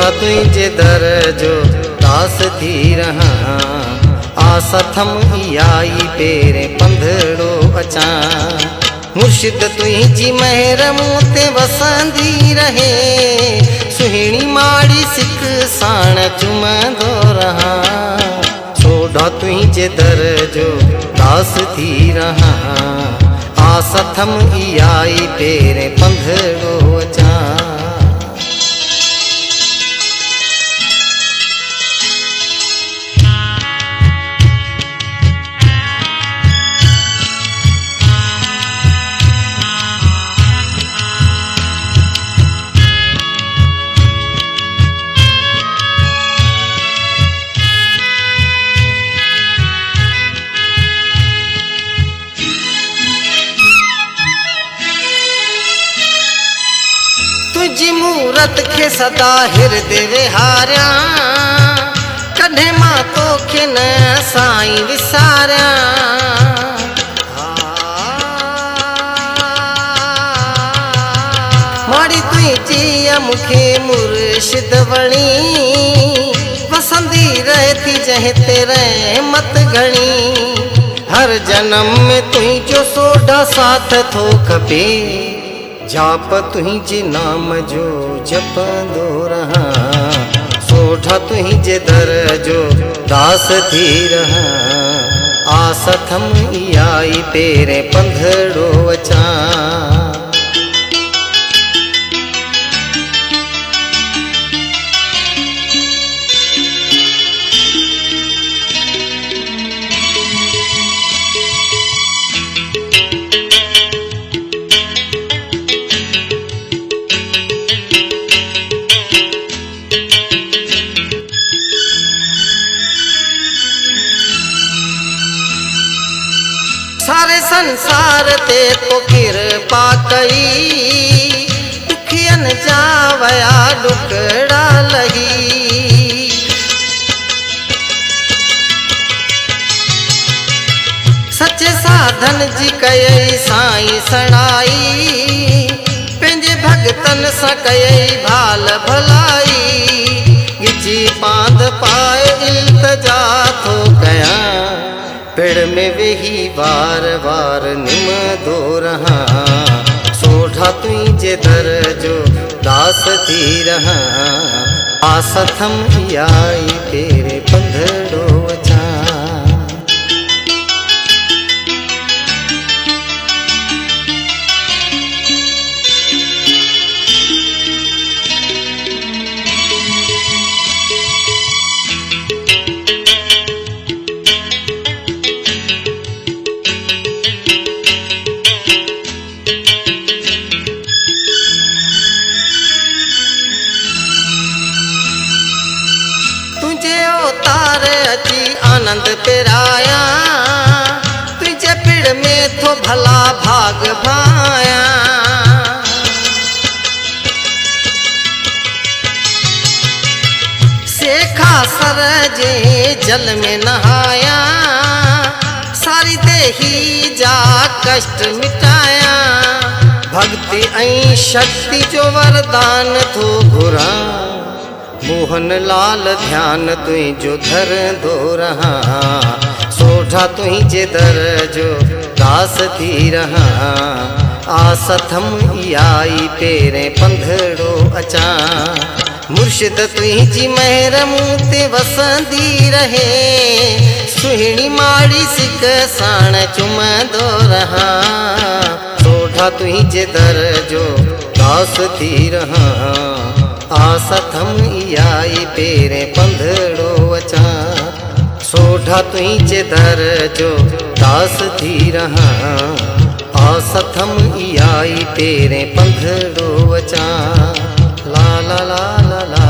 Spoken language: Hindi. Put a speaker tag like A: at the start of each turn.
A: सोढ़ा तुझे दर जो दास थी रहा आसथम आई पेरे पंधड़ो अचा मुर्शिद तुझी महर मूते वसंदी रहे सुहिणी माड़ी सिख साण चुमंदो रहा सोढ़ा तुझे दर जो दास थी रहा आसथम आई पेरे पंधड़ो अचा तुझी मूरत खे सदा हृदय विहारिया कॾहिं मां तोखे न साईं विसारिया माड़ी तुझी मूंखे मुर्शिद वणी वसंदी रहे थी जंहिं ते रहमत घणी हर जन्म में तुझो सोढ़ा साथ थो खपे जाप तुझे नाम जो जपंदो रहा सोढ़ा तुझे दर जो दास थी रहा आसथम आई पेरे पंधड़ो अचा सारे संसार ते तो कृपा कई दुखियन जा वया डुकड़ा लगी सच्चे साधन जी कई साईं सणाई पंहिंजे भगतन सा कई भाल भलाई गिची पांद पाए इल्तजा थो कया पेड़ में वेही वार वार निमदो रहा सोढ़ा तुझे दर जो दास थी रहा आसथम आई तेरे पंधड़ो अचा आनंद पेराया तुझे पिड़ में थो भला भाग भाया सेखा सर जे जल में नहाया सारी देही जा कष्ट मिटाया भक्ति ऐं शक्ति जो वरदान थो घुरा मोहन लाल ध्यान तुझो धर दो रहा सोढ़ा तुझे दर जो दास थी रहा आसथम आई तेरे पंधड़ो अचा मुर्शिद तुझी महर मूते वसंदी रहे सुहिणी माड़ी सिक साण चुमंदो रहा सोढ़ा तुझे दर जो दास थी रहा आसथम आई पेरे पंधड़ो अचा सोढ़ा तुझे दर जो दास थी रहा आसथम आई पेरे पंधड़ो अचा ला ला ला ला ला